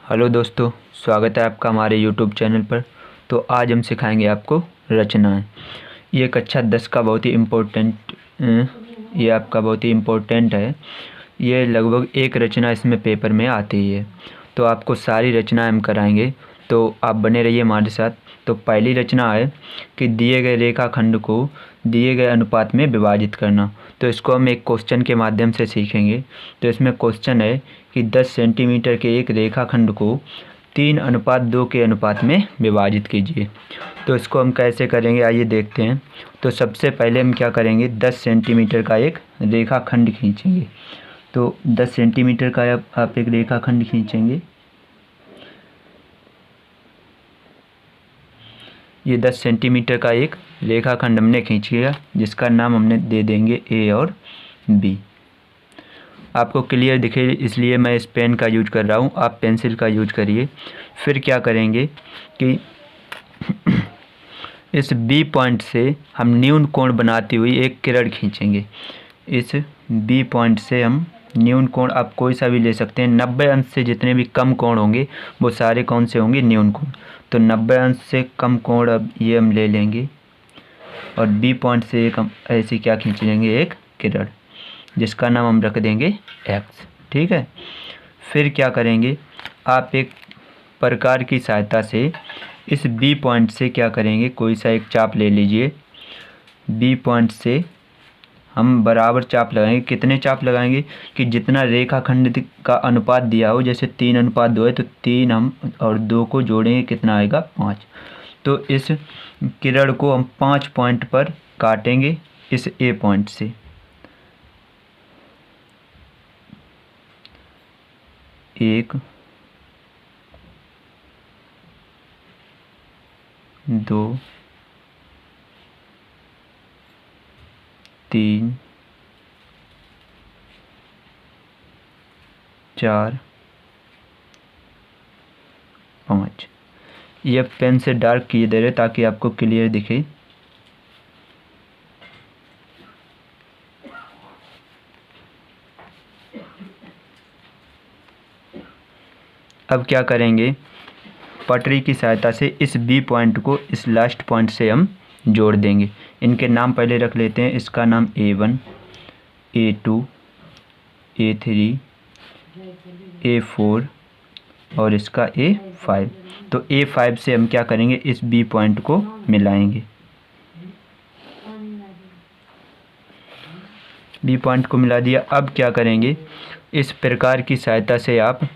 Hello दोस्तों, स्वागत है आपका हमारे यूट्यूब चैनल पर। तो आज हम सिखाएंगे आपको रचनाएं। ये कक्षा 10 का बहुत ही इम्पोर्टेंट ये आपका बहुत ही इम्पोर्टेंट है। ये लगभग एक रचना इसमें पेपर में आती ही है, तो आपको सारी रचनाएं हम कराएंगे, तो आप बने रहिए हमारे साथ। तो पहली रचना है कि दिए गए रेखाखंड को दिए गए अनुपात में विभाजित करना। तो इसको हम एक क्वेश्चन के माध्यम से सीखेंगे। तो इसमें क्वेश्चन है कि 10 सेंटीमीटर के एक रेखाखंड को 3:2 के अनुपात में विभाजित कीजिए। तो इसको हम कैसे करेंगे, आइए देखते हैं। तो सबसे पहले हम क्या करेंगे, 10 सेंटीमीटर का एक रेखाखंड खींचेंगे। तो 10 सेंटीमीटर का आप एक रेखाखंड खींचेंगे। ये 10 सेंटीमीटर का एक रेखाखंड हमने खींच लिया, जिसका नाम हमने दे देंगे ए और बी। आपको क्लियर दिखे इसलिए मैं इस पेन का यूज कर रहा हूँ, आप पेंसिल का यूज करिए। फिर क्या करेंगे कि इस बी पॉइंट से हम न्यून कोण बनाती हुई एक किरण खींचेंगे। इस बी पॉइंट से हम न्यून कोण, आप कोई सा भी ले सकते हैं। 90 अंश से जितने भी कम कोण होंगे वो सारे कौन से होंगे, न्यून कोण। तो 90 अंश से कम कोण अब ये हम ले लेंगे और बी पॉइंट से एक हम ऐसी क्या खींच लेंगे, एक किरण, जिसका नाम हम रख देंगे एक्स। ठीक है। फिर क्या करेंगे, आप एक प्रकार की सहायता से इस बी पॉइंट से क्या करेंगे, कोई सा एक चाप ले लीजिए। बी पॉइंट से हम बराबर चाप लगाएंगे। कितने चाप लगाएंगे कि जितना रेखाखंड का अनुपात दिया हो, जैसे 3:2 है तो 3 हम और 2 को जोड़ेंगे, कितना आएगा, 5। तो इस किरण को हम 5 पॉइंट पर काटेंगे इस ए पॉइंट से। 1 2 3 4 5। ये पेन से डार्क किए दे रहे ताकि आपको क्लियर दिखे। अब क्या करेंगे, पटरी की सहायता से इस बी पॉइंट को इस लास्ट पॉइंट से हम जोड़ देंगे। इनके नाम पहले रख लेते हैं। इसका नाम A1, A2, A3, A4 और इसका A5। तो A5 से हम क्या करेंगे, इस बी पॉइंट को मिलाएंगे। बी पॉइंट को मिला दिया। अब क्या करेंगे, इस प्रकार की सहायता से आप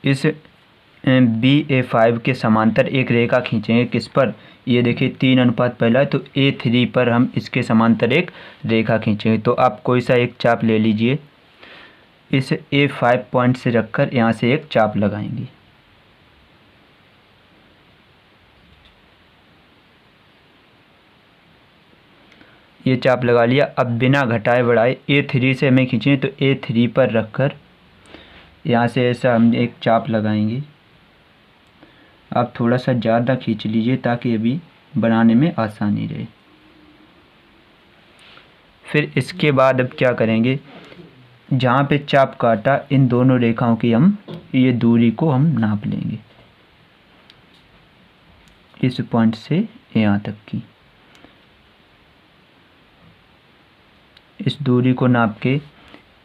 इस BA5 के समांतर एक रेखा खींचेंगे। किस पर, ये देखिए 3:1 है, तो A3 पर हम इसके समांतर एक रेखा खींचेंगे। तो आप कोई सा एक चाप ले लीजिए, इस A5 पॉइंट से रखकर यहाँ से एक चाप लगाएंगे। ये चाप लगा लिया। अब बिना घटाए बढ़ाए A3 से हमें खींचें, तो A3 पर रखकर यहाँ से ऐसा हम एक चाप लगाएंगे। आप थोड़ा सा ज़्यादा खींच लीजिए ताकि अभी बनाने में आसानी रहे। फिर इसके बाद अब क्या करेंगे, जहाँ पे चाप काटा इन दोनों रेखाओं की हम ये दूरी को हम नाप लेंगे, इस पॉइंट से यहाँ तक की। इस दूरी को नाप के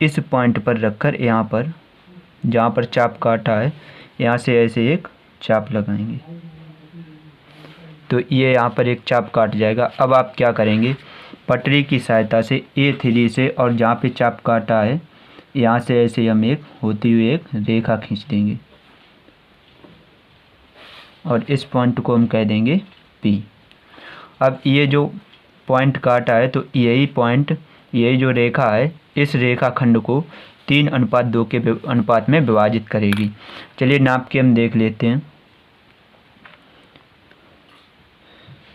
इस पॉइंट पर रखकर यहाँ पर जहाँ पर चाप काटा है यहाँ से ऐसे एक चाप लगाएंगे। तो ये यहाँ पर एक चाप काट जाएगा। अब आप क्या करेंगे, पटरी की सहायता से A3 से और जहाँ पे चाप काटा है यहाँ से ऐसे हम एक होती हुई एक रेखा खींच देंगे और इस पॉइंट को हम कह देंगे P। अब ये जो पॉइंट काटा है तो यही पॉइंट, यही जो रेखा है, इस रेखाखंड को 3:2 के अनुपात में विभाजित करेगी। चलिए नाप के हम देख लेते हैं।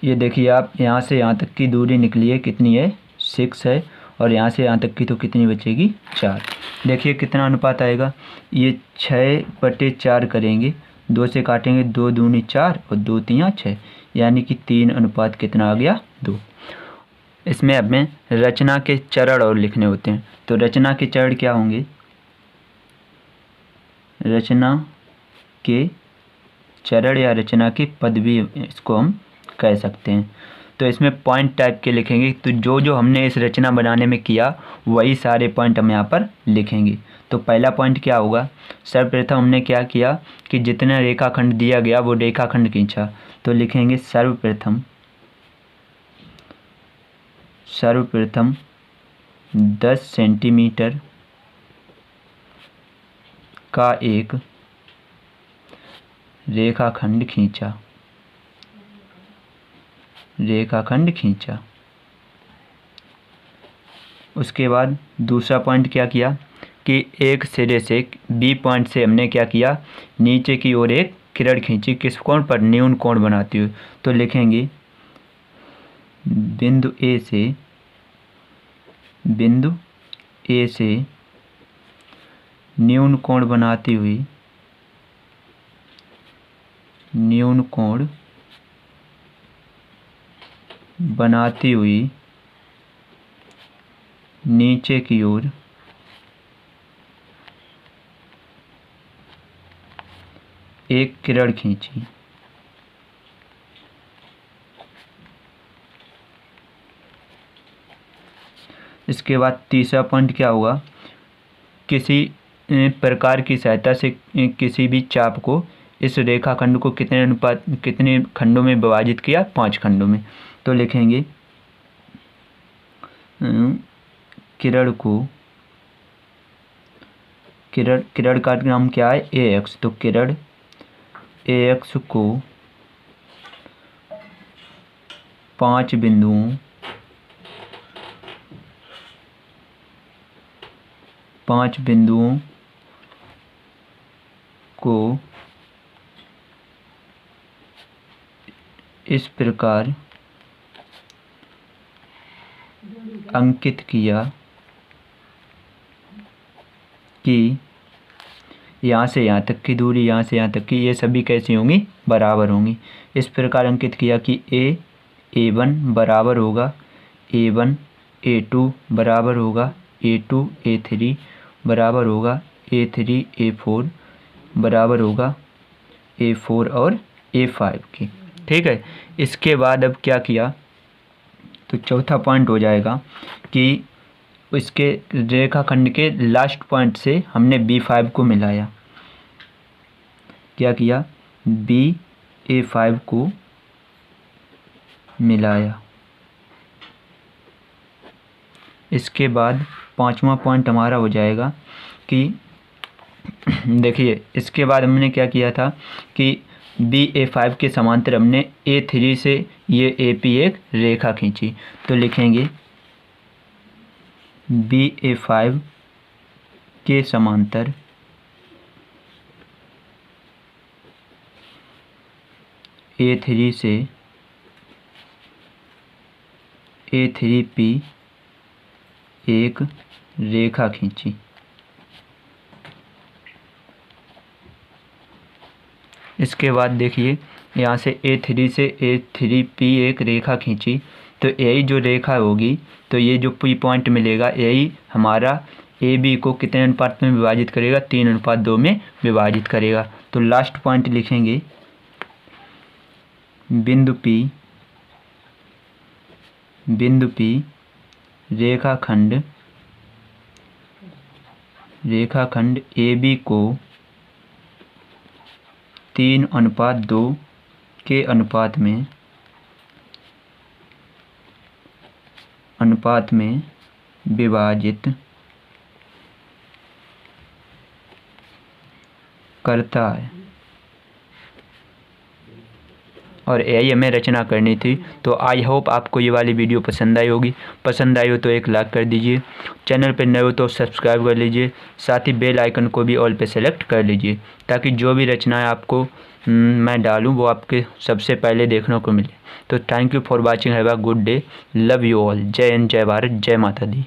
ये देखिए आप, यहाँ से यहाँ तक की दूरी निकली है, कितनी है, 6 है, और यहाँ से यहाँ तक की तो कितनी बचेगी, 4। देखिए कितना अनुपात आएगा, ये 6/4 करेंगे, 2 से काटेंगे, 2 दूनी 4 और 2 तियाँ 6, यानी कि 3 अनुपात कितना आ गया, 2। इसमें हमें रचना के चरण और लिखने होते हैं। तो रचना के चरण क्या होंगे, रचना के चरण या रचना के पद भी इसको हम कह सकते हैं। तो इसमें पॉइंट टाइप के लिखेंगे, तो जो जो हमने इस रचना बनाने में किया वही सारे पॉइंट हम यहाँ पर लिखेंगे। तो पहला पॉइंट क्या होगा, सर्वप्रथम हमने क्या किया कि जितना रेखाखंड दिया गया वो रेखाखंड खींचा। तो लिखेंगे सर्वप्रथम 10 सेंटीमीटर का एक रेखाखंड खींचा। उसके बाद दूसरा पॉइंट क्या किया कि एक सिरे से बी पॉइंट से हमने क्या किया, नीचे की ओर एक किरण खींची, किस कोण पर, न्यून कोण बनाती हुई। तो लिखेंगे बिंदु ए से न्यून कोण बनाती हुई नीचे की ओर एक किरण खींची। इसके बाद तीसरा पॉइंट क्या हुआ, किसी प्रकार की सहायता से किसी भी चाप को, इस रेखाखंड को कितने खंडों में विभाजित किया, 5 खंडों में। तो लिखेंगे किरण का नाम क्या है, AX। तो किरण AX को 5 बिंदुओं को इस प्रकार अंकित किया कि यहाँ से यहाँ तक की दूरी, यहाँ से यहाँ तक की, ये सभी कैसी होंगी, बराबर होंगी। इस प्रकार अंकित किया कि A1 बराबर होगा A1, A2 बराबर होगा A2, A3 बराबर होगा A3, A4 बराबर होगा A4 और A5 की। ठीक है। इसके बाद अब क्या किया, तो चौथा पॉइंट हो जाएगा कि इसके रेखाखंड के लास्ट पॉइंट से हमने B5 को मिलाया। क्या किया, BA5 को मिलाया। इसके बाद पांचवा पॉइंट हमारा हो जाएगा कि देखिए, इसके बाद हमने क्या किया था कि BA5 के समांतर हमने A3 से ये AP एक रेखा खींची। तो लिखेंगे BA5 के समांतर A3 से A3P एक रेखा खींची। इसके बाद देखिए, यहाँ से A3 से A3P एक रेखा खींची, तो यही जो रेखा होगी, तो ये जो P पॉइंट मिलेगा, यही हमारा AB को कितने अनुपात में विभाजित करेगा, 3:2 में विभाजित करेगा। तो लास्ट पॉइंट लिखेंगे बिंदु P रेखाखंड AB को 3:2 के अनुपात में विभाजित करता है। और यही हमें रचना करनी थी। तो आई होप आपको ये वाली वीडियो पसंद आई होगी। पसंद आई हो तो एक लाइक कर दीजिए, चैनल पर नए हो तो सब्सक्राइब कर लीजिए, साथ ही बेल आइकन को भी ऑल पे सेलेक्ट कर लीजिए, ताकि जो भी रचनाएं आपको मैं डालूं वो आपके सबसे पहले देखने को मिले। तो thank you for watching, have a good day, love you all, जय हिंद, जय भारत, जय माता दी।